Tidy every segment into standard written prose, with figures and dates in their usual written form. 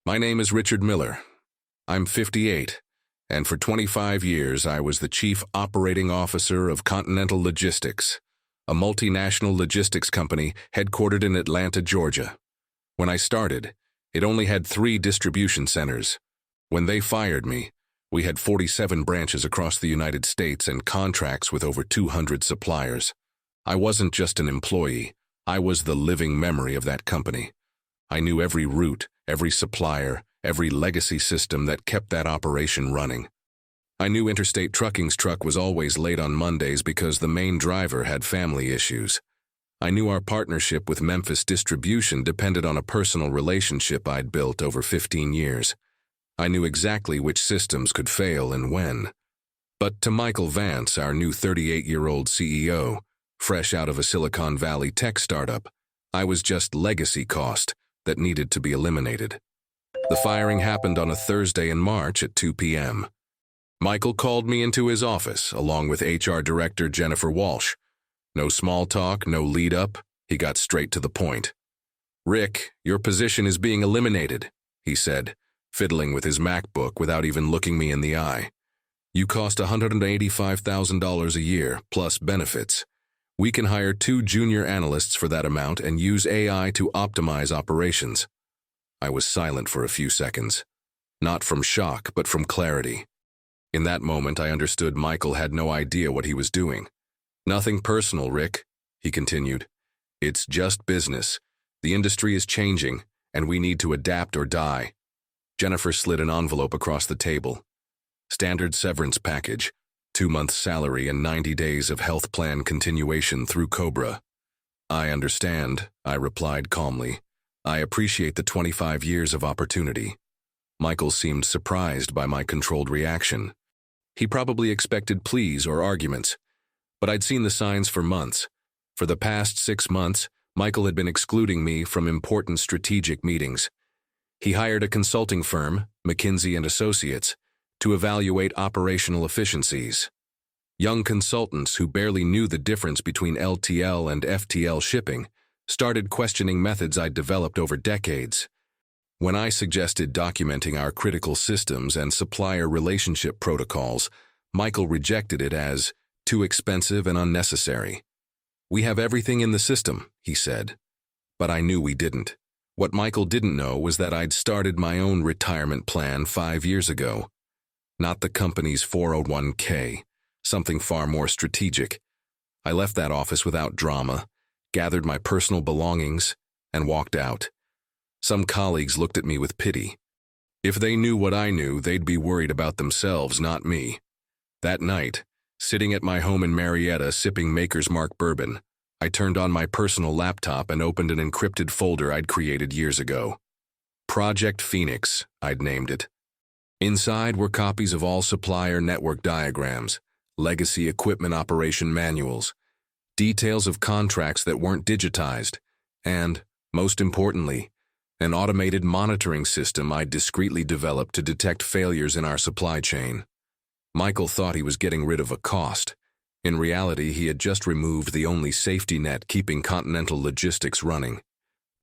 My name is Richard Miller. I'm 58, and for 25 years I was the Chief Operating Officer of Continental Logistics, a multinational logistics company headquartered in Atlanta, Georgia. When I started, it only had 3 distribution centers. When they fired me, we had 47 branches across the United States and contracts with over 200 suppliers. I wasn't just an employee, I was the living memory of that company. I knew every route, every supplier, every legacy system that kept that operation running. I knew Interstate Trucking's truck was always late on Mondays because the main driver had family issues. I knew our partnership with Memphis Distribution depended on a personal relationship I'd built over 15 years. I knew exactly which systems could fail and when. But to Michael Vance, our new 38-year-old CEO, fresh out of a Silicon Valley tech startup, I was just legacy cost that needed to be eliminated. The firing happened on a Thursday in March at 2 p.m. Michael called me into his office, along with HR Director Jennifer Walsh. No small talk, no lead-up, he got straight to the point. "Rick, your position is being eliminated," he said, fiddling with his MacBook without even looking me in the eye. "You cost $185,000 a year, plus benefits. We can hire 2 junior analysts for that amount and use AI to optimize operations." I was silent for a few seconds, not from shock, but from clarity. In that moment, I understood Michael had no idea what he was doing. "Nothing personal, Rick," he continued. "It's just business. The industry is changing, and we need to adapt or die." Jennifer slid an envelope across the table. "Standard severance package, 2 months' salary and 90 days of health plan continuation through Cobra." "I understand," I replied calmly. "I appreciate the 25 years of opportunity." Michael seemed surprised by my controlled reaction. He probably expected pleas or arguments, but I'd seen the signs for months. For the past 6 months, Michael had been excluding me from important strategic meetings. He hired a consulting firm, McKinsey & Associates, to evaluate operational efficiencies. Young consultants who barely knew the difference between LTL and FTL shipping started questioning methods I'd developed over decades. When I suggested documenting our critical systems and supplier relationship protocols, Michael rejected it as too expensive and unnecessary. "We have everything in the system," he said. But I knew we didn't. What Michael didn't know was that I'd started my own retirement plan 5 years ago. Not the company's 401k, something far more strategic. I left that office without drama, gathered my personal belongings, and walked out. Some colleagues looked at me with pity. If they knew what I knew, they'd be worried about themselves, not me. That night, sitting at my home in Marietta sipping Maker's Mark bourbon, I turned on my personal laptop and opened an encrypted folder I'd created years ago. Project Phoenix, I'd named it. Inside were copies of all supplier network diagrams, legacy equipment operation manuals, details of contracts that weren't digitized, and, most importantly, an automated monitoring system I'd discreetly developed to detect failures in our supply chain. Michael thought he was getting rid of a cost. In reality, he had just removed the only safety net keeping Continental Logistics running.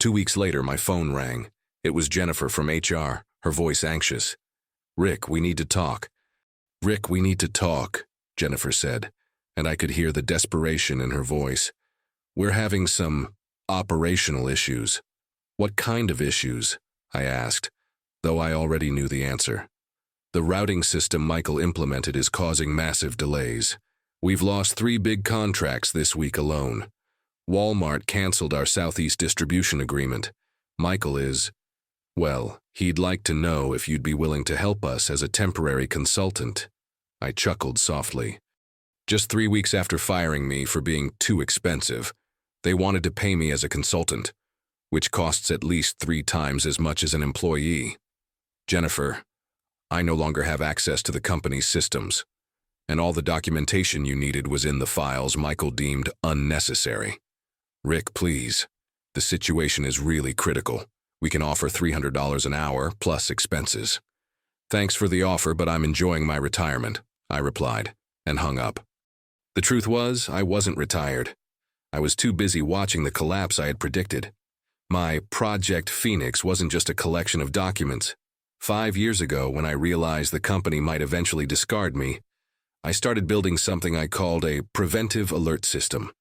2 weeks later, my phone rang. It was Jennifer from HR, her voice anxious. "Rick, we need to talk." "Rick, we need to talk," Jennifer said, and I could hear the desperation in her voice. "We're having some operational issues." "What kind of issues?" I asked, though I already knew the answer. "The routing system Michael implemented is causing massive delays. We've lost 3 big contracts this week alone. Walmart canceled our Southeast distribution agreement. Michael is, well, he'd like to know if you'd be willing to help us as a temporary consultant." I chuckled softly. Just 3 weeks after firing me for being too expensive, they wanted to pay me as a consultant, which costs at least 3 times as much as an employee. "Jennifer, I no longer have access to the company's systems, and all the documentation you needed was in the files Michael deemed unnecessary. Rick, please. The situation is really critical. We can offer $300 an hour plus expenses." "Thanks for the offer, but I'm enjoying my retirement," I replied, and hung up. The truth was, I wasn't retired. I was too busy watching the collapse I had predicted. My Project Phoenix wasn't just a collection of documents. 5 years ago, when I realized the company might eventually discard me, I started building something I called a preventive alert system.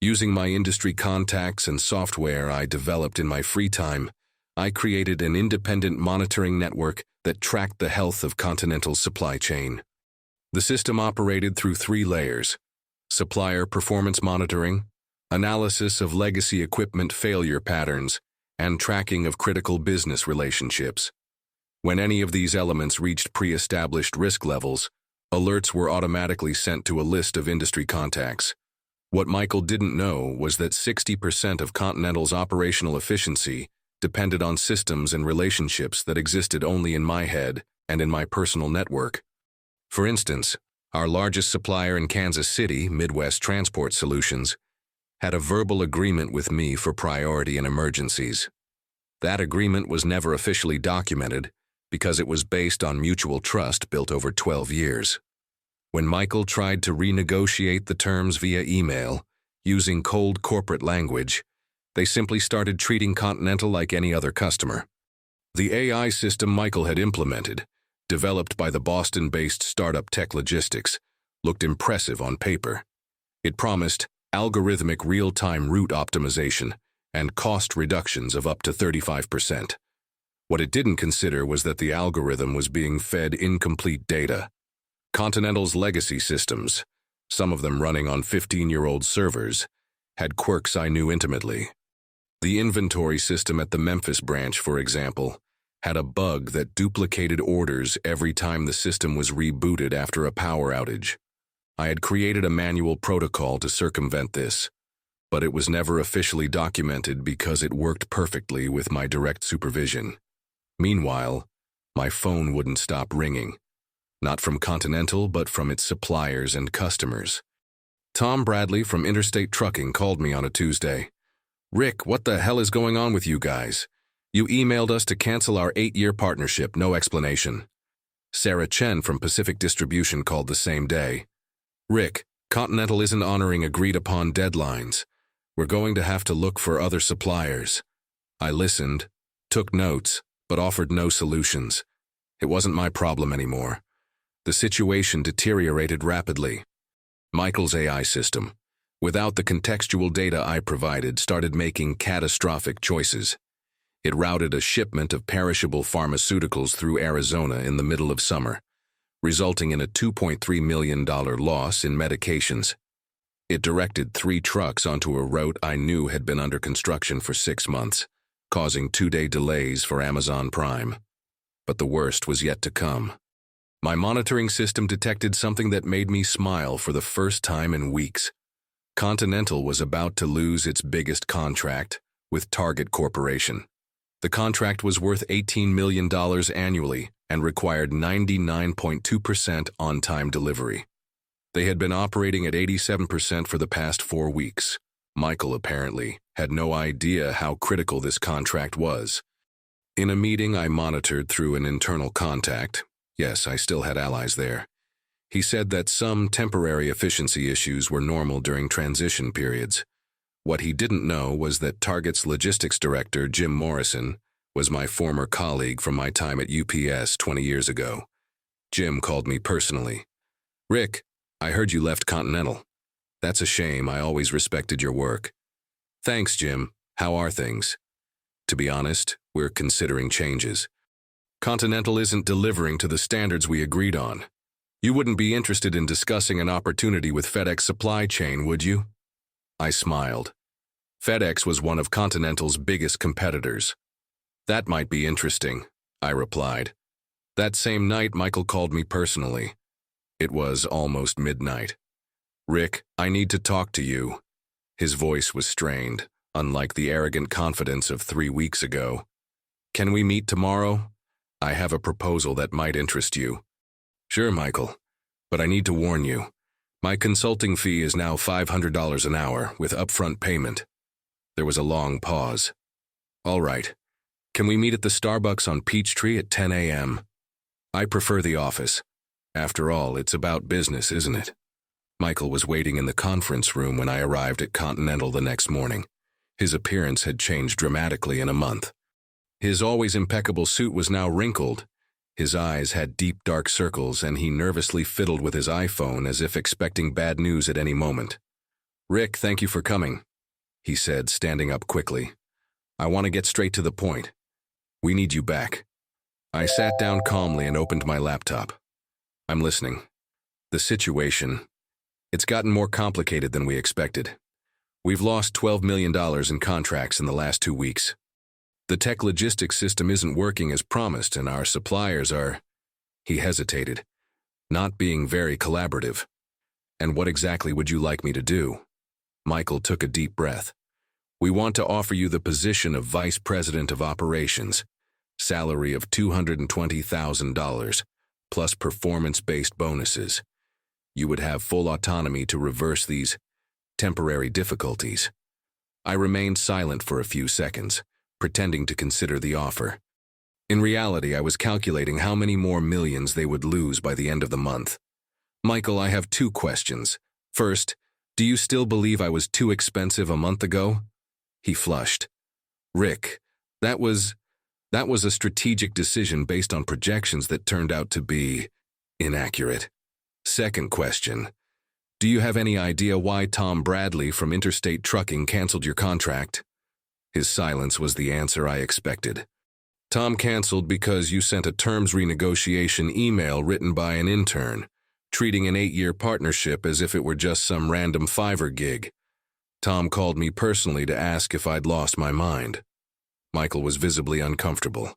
Using my industry contacts and software I developed in my free time, I created an independent monitoring network that tracked the health of Continental's supply chain. The system operated through 3 layers: supplier performance monitoring, analysis of legacy equipment failure patterns, and tracking of critical business relationships. When any of these elements reached pre-established risk levels, alerts were automatically sent to a list of industry contacts. What Michael didn't know was that 60% of Continental's operational efficiency depended on systems and relationships that existed only in my head and in my personal network. For instance, our largest supplier in Kansas City, Midwest Transport Solutions, had a verbal agreement with me for priority in emergencies. That agreement was never officially documented because it was based on mutual trust built over 12 years. When Michael tried to renegotiate the terms via email, using cold corporate language, they simply started treating Continental like any other customer. The AI system Michael had implemented, developed by the Boston-based startup Tech Logistics, looked impressive on paper. It promised algorithmic real-time route optimization and cost reductions of up to 35%. What it didn't consider was that the algorithm was being fed incomplete data. Continental's legacy systems, some of them running on 15-year-old servers, had quirks I knew intimately. The inventory system at the Memphis branch, for example, had a bug that duplicated orders every time the system was rebooted after a power outage. I had created a manual protocol to circumvent this, but it was never officially documented because it worked perfectly with my direct supervision. Meanwhile, my phone wouldn't stop ringing. Not from Continental, but from its suppliers and customers. Tom Bradley from Interstate Trucking called me on a Tuesday. "Rick, what the hell is going on with you guys? You emailed us to cancel our 8-year partnership, no explanation." Sarah Chen from Pacific Distribution called the same day. "Rick, Continental isn't honoring agreed-upon deadlines. We're going to have to look for other suppliers." I listened, took notes, but offered no solutions. It wasn't my problem anymore. The situation deteriorated rapidly. Michael's AI system, without the contextual data I provided, started making catastrophic choices. It routed a shipment of perishable pharmaceuticals through Arizona in the middle of summer, resulting in a $2.3 million loss in medications. It directed 3 trucks onto a route I knew had been under construction for 6 months, causing 2-day delays for Amazon Prime. But the worst was yet to come. My monitoring system detected something that made me smile for the first time in weeks. Continental was about to lose its biggest contract with Target Corporation. The contract was worth $18 million annually and required 99.2% on-time delivery. They had been operating at 87% for the past 4 weeks. Michael, apparently, had no idea how critical this contract was. In a meeting I monitored through an internal contact, yes, I still had allies there, he said that some temporary efficiency issues were normal during transition periods. What he didn't know was that Target's logistics director, Jim Morrison, was my former colleague from my time at UPS 20 years ago. Jim called me personally. "Rick, I heard you left Continental. That's a shame. I always respected your work." "Thanks, Jim. How are things?" "To be honest, we're considering changes. Continental isn't delivering to the standards we agreed on. You wouldn't be interested in discussing an opportunity with FedEx Supply Chain, would you?" I smiled. FedEx was one of Continental's biggest competitors. "That might be interesting," I replied. That same night, Michael called me personally. It was almost midnight. "Rick, I need to talk to you." His voice was strained, unlike the arrogant confidence of 3 weeks ago. "Can we meet tomorrow? I have a proposal that might interest you." "Sure, Michael, but I need to warn you. My consulting fee is now $500 an hour with upfront payment." There was a long pause. "All right. Can we meet at the Starbucks on Peachtree at 10 a.m.? I prefer the office. After all, it's about business, isn't it?" Michael was waiting in the conference room when I arrived at Continental the next morning. His appearance had changed dramatically in a month. His always impeccable suit was now wrinkled. His eyes had deep dark circles, and he nervously fiddled with his iPhone as if expecting bad news at any moment. "Rick, thank you for coming," he said, standing up quickly. "I want to get straight to the point. We need you back." I sat down calmly and opened my laptop. "I'm listening." "The situation. It's gotten more complicated than we expected. We've lost $12 million in contracts in the last 2 weeks. The tech logistics system isn't working as promised, and our suppliers are," he hesitated, "not being very collaborative." "And what exactly would you like me to do?" Michael took a deep breath. "We want to offer you the position of Vice President of Operations, salary of $220,000, plus performance-based bonuses. You would have full autonomy to reverse these temporary difficulties." I remained silent for a few seconds, pretending to consider the offer. In reality, I was calculating how many more millions they would lose by the end of the month. "Michael, I have 2 questions. First, do you still believe I was too expensive a month ago?" He flushed. "Rick, that was a strategic decision based on projections that turned out to be inaccurate. Second question, do you have any idea why Tom Bradley from Interstate Trucking canceled your contract?" His silence was the answer I expected. "Tom canceled because you sent a terms renegotiation email written by an intern, treating an 8-year partnership as if it were just some random Fiverr gig. Tom called me personally to ask if I'd lost my mind." Michael was visibly uncomfortable.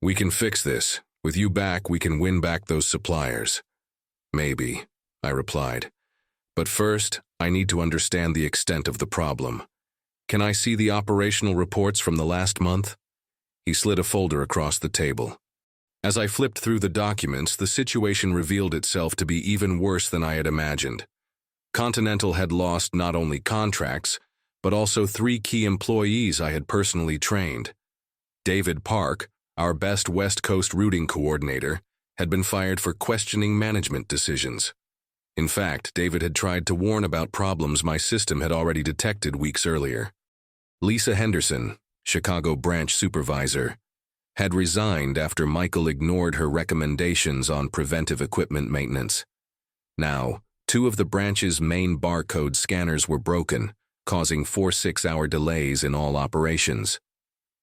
"We can fix this. With you back, we can win back those suppliers." "Maybe," I replied. "But first, I need to understand the extent of the problem. Can I see the operational reports from the last month?" He slid a folder across the table. As I flipped through the documents, the situation revealed itself to be even worse than I had imagined. Continental had lost not only contracts, but also 3 key employees I had personally trained. David Park, our best West Coast routing coordinator, had been fired for questioning management decisions. In fact, David had tried to warn about problems my system had already detected weeks earlier. Lisa Henderson, Chicago branch supervisor, had resigned after Michael ignored her recommendations on preventive equipment maintenance. Now, 2 of the branch's main barcode scanners were broken, causing 4 6-hour delays in all operations.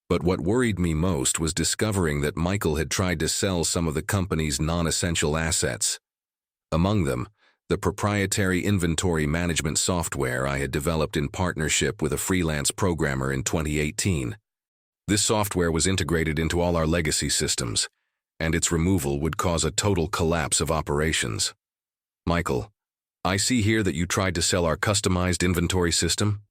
But what worried me most was discovering that Michael had tried to sell some of the company's non-essential assets. Among them, the proprietary inventory management software I had developed in partnership with a freelance programmer in 2018. This software was integrated into all our legacy systems, and its removal would cause a total collapse of operations. "Michael, I see here that you tried to sell our customized inventory system?"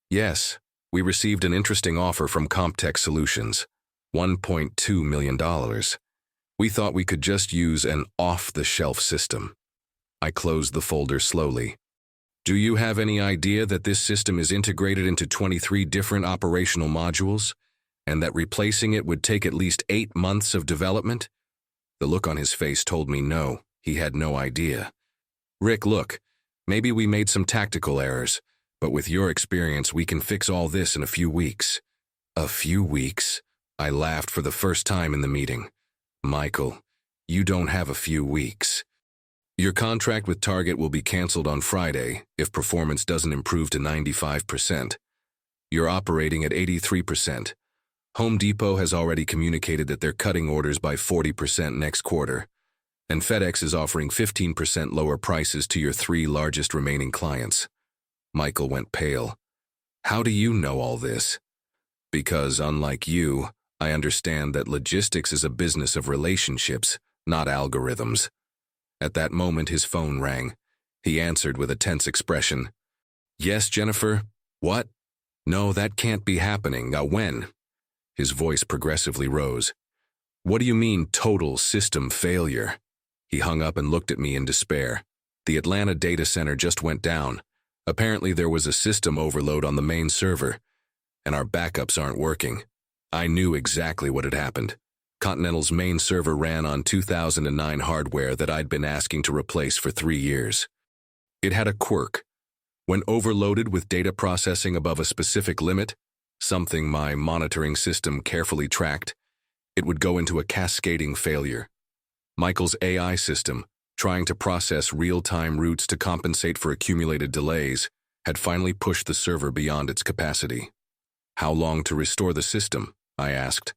"Yes, we received an interesting offer from Comptech Solutions, $1.2 million. We thought we could just use an off-the-shelf system." I closed the folder slowly. "Do you have any idea that this system is integrated into 23 different operational modules, and that replacing it would take at least 8 months of development?" The look on his face told me no, he had no idea. "Rick, look, maybe we made some tactical errors, but with your experience, we can fix all this in a few weeks." "A few weeks?" I laughed for the first time in the meeting. "Michael, you don't have a few weeks. Your contract with Target will be canceled on Friday if performance doesn't improve to 95%. You're operating at 83%. Home Depot has already communicated that they're cutting orders by 40% next quarter, and FedEx is offering 15% lower prices to your 3 largest remaining clients." Michael went pale. "How do you know all this?" "Because, unlike you, I understand that logistics is a business of relationships, not algorithms." At that moment, his phone rang. He answered with a tense expression. "Yes, Jennifer? What? No, that can't be happening. When?" His voice progressively rose. "What do you mean, total system failure?" He hung up and looked at me in despair. "The Atlanta data center just went down. Apparently there was a system overload on the main server, and our backups aren't working." I knew exactly what had happened. Continental's main server ran on 2009 hardware that I'd been asking to replace for 3 years. It had a quirk. When overloaded with data processing above a specific limit, something my monitoring system carefully tracked, it would go into a cascading failure. Michael's AI system, trying to process real-time routes to compensate for accumulated delays, had finally pushed the server beyond its capacity. How long to restore the system? I asked,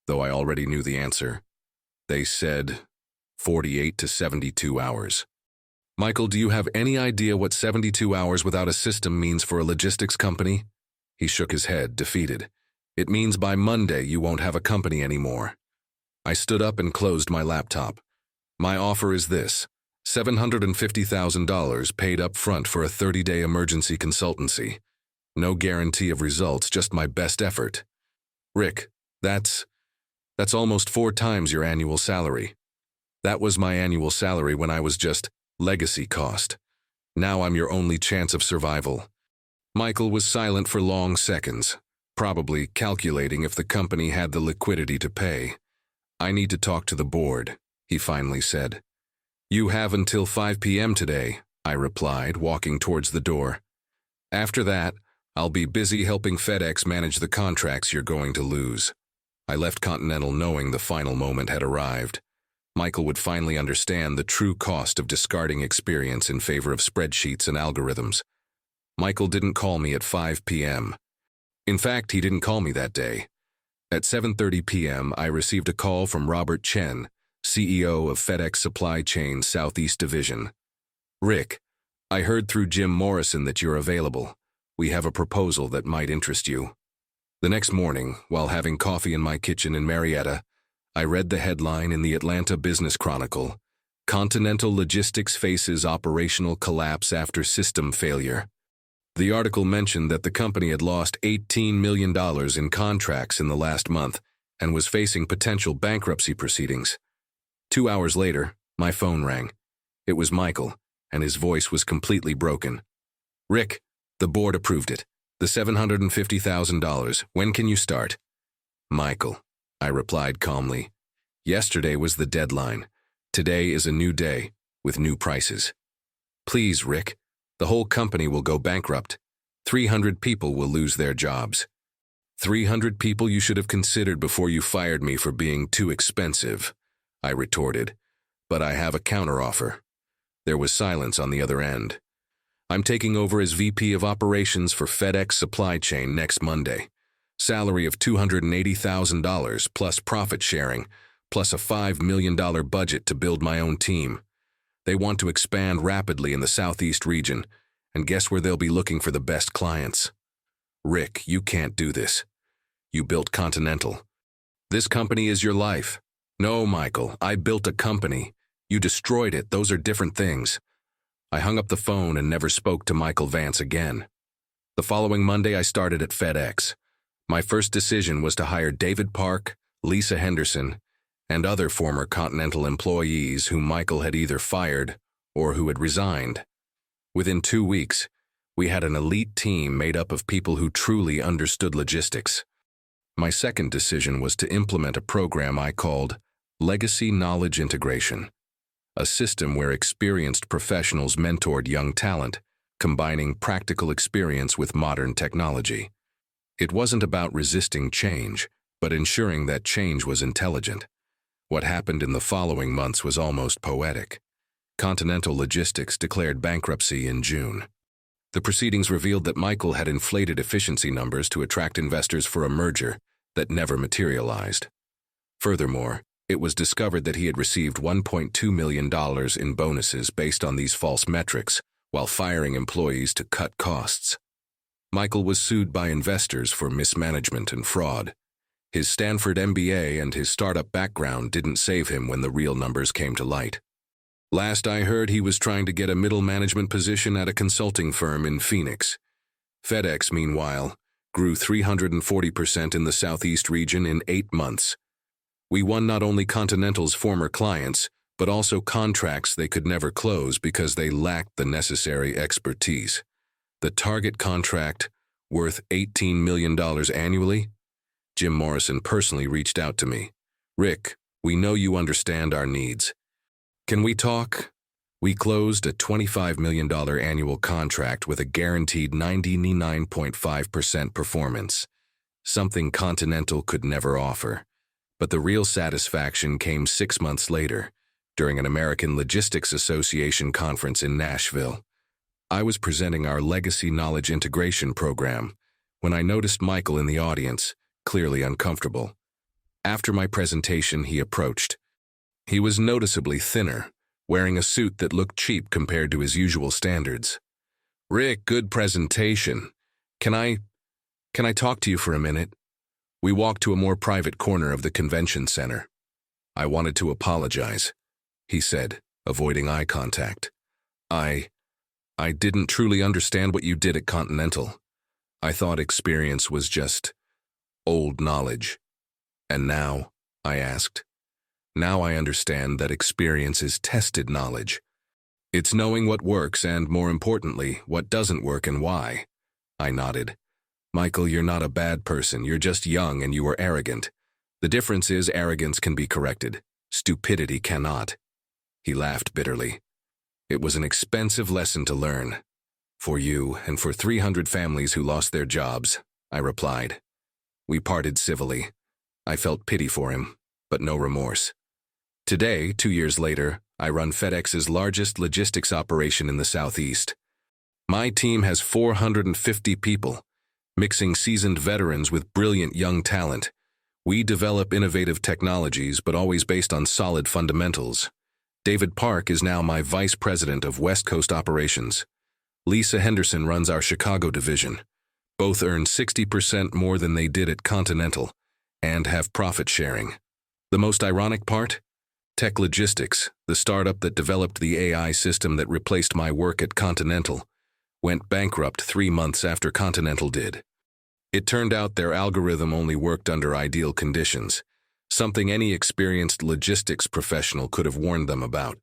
though I already knew the answer. They said 48 to 72 hours. Michael, do you have any idea what 72 hours without a system means for a logistics company? He shook his head, defeated. It means by Monday you won't have a company anymore. I stood up and closed my laptop. My offer is this: $750,000 paid up front for a 30-day emergency consultancy. No guarantee of results, just my best effort. Rick, that's almost 4 times your annual salary. That was my annual salary when I was just legacy cost. Now I'm your only chance of survival. Michael was silent for long seconds, probably calculating if the company had the liquidity to pay. I need to talk to the board, he finally said. You have until 5 p.m. today, I replied, walking towards the door. After that, I'll be busy helping FedEx manage the contracts you're going to lose. I left Continental knowing the final moment had arrived. Michael would finally understand the true cost of discarding experience in favor of spreadsheets and algorithms. Michael didn't call me at 5 p.m. In fact, he didn't call me that day. At 7:30 p.m., I received a call from Robert Chen, CEO of FedEx Supply Chain Southeast Division. Rick, I heard through Jim Morrison that you're available. We have a proposal that might interest you. The next morning, while having coffee in my kitchen in Marietta, I read the headline in the Atlanta Business Chronicle: Continental Logistics faces operational collapse after system failure. The article mentioned that the company had lost $18 million in contracts in the last month and was facing potential bankruptcy proceedings. 2 hours later, my phone rang. It was Michael, and his voice was completely broken. Rick, the board approved it. The $750,000. When can you start? Michael, I replied calmly. Yesterday was the deadline. Today is a new day, with new prices. Please, Rick, the whole company will go bankrupt. 300 people will lose their jobs. 300 people you should have considered before you fired me for being too expensive, I retorted. But I have a counteroffer. There was silence on the other end. I'm taking over as VP of Operations for FedEx Supply Chain next Monday. Salary of $280,000 plus profit sharing, plus a $5 million budget to build my own team. They want to expand rapidly in the Southeast region, and guess where they'll be looking for the best clients? Rick, you can't do this. You built Continental. This company is your life. No, Michael, I built a company. You destroyed it. Those are different things. I hung up the phone and never spoke to Michael Vance again. The following Monday, I started at FedEx. My first decision was to hire David Park, Lisa Henderson, and other former Continental employees whom Michael had either fired or who had resigned. Within 2 weeks, we had an elite team made up of people who truly understood logistics. My second decision was to implement a program I called Legacy Knowledge Integration, a system where experienced professionals mentored young talent, combining practical experience with modern technology. It wasn't about resisting change, but ensuring that change was intelligent. What happened in the following months was almost poetic. Continental Logistics declared bankruptcy in June. The proceedings revealed that Michael had inflated efficiency numbers to attract investors for a merger that never materialized. Furthermore, it was discovered that he had received $1.2 million in bonuses based on these false metrics, while firing employees to cut costs. Michael was sued by investors for mismanagement and fraud. His Stanford MBA and his startup background didn't save him when the real numbers came to light. Last I heard, he was trying to get a middle management position at a consulting firm in Phoenix. FedEx, meanwhile, grew 340% in the Southeast region in 8 months. We won not only Continental's former clients, but also contracts they could never close because they lacked the necessary expertise. The target contract, worth $18 million annually? Jim Morrison personally reached out to me. Rick, we know you understand our needs. Can we talk? We closed a $25 million annual contract with a guaranteed 99.5% performance. something Continental could never offer. But the real satisfaction came 6 months later, during an American Logistics Association conference in Nashville. I was presenting our Legacy Knowledge Integration program when I noticed Michael in the audience, clearly uncomfortable. After my presentation, he approached. He was noticeably thinner, wearing a suit that looked cheap compared to his usual standards. "Rick, good presentation. Can I talk to you for a minute?" We walked to a more private corner of the convention center. "I wanted to apologize," he said, avoiding eye contact. I didn't truly understand what you did at Continental. I thought experience was just old knowledge." "And now?" I asked. "Now I understand that experience is tested knowledge. It's knowing what works and, more importantly, what doesn't work and why." I nodded. "Michael, you're not a bad person. You're just young and you were arrogant. The difference is arrogance can be corrected. Stupidity cannot." He laughed bitterly. "It was an expensive lesson to learn. For you and for 300 families who lost their jobs," I replied. We parted civilly. I felt pity for him, but no remorse. Today, 2 years later, I run FedEx's largest logistics operation in the Southeast. My team has 450 people, mixing seasoned veterans with brilliant young talent. We develop innovative technologies, but always based on solid fundamentals. David Park is now my Vice President of West Coast Operations. Lisa Henderson runs our Chicago division. Both earn 60% more than they did at Continental and have profit sharing. The most ironic part? Tech Logistics, the startup that developed the AI system that replaced my work at Continental, went bankrupt 3 months after Continental did. It turned out their algorithm only worked under ideal conditions, something any experienced logistics professional could have warned them about.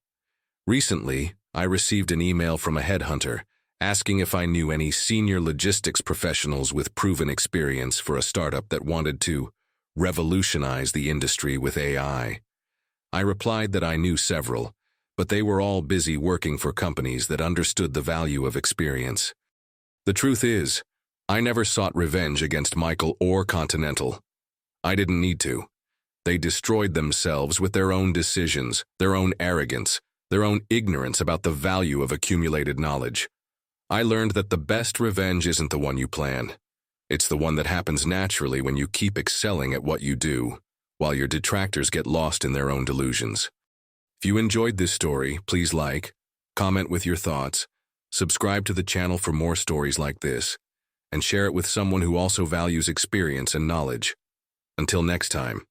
Recently, I received an email from a headhunter asking if I knew any senior logistics professionals with proven experience for a startup that wanted to revolutionize the industry with AI. I replied that I knew several, but they were all busy working for companies that understood the value of experience. The truth is, I never sought revenge against Michael or Continental. I didn't need to. They destroyed themselves with their own decisions, their own arrogance, their own ignorance about the value of accumulated knowledge. I learned that the best revenge isn't the one you plan. It's the one that happens naturally when you keep excelling at what you do, while your detractors get lost in their own delusions. If you enjoyed this story, please like, comment with your thoughts, subscribe to the channel for more stories like this, and share it with someone who also values experience and knowledge. Until next time.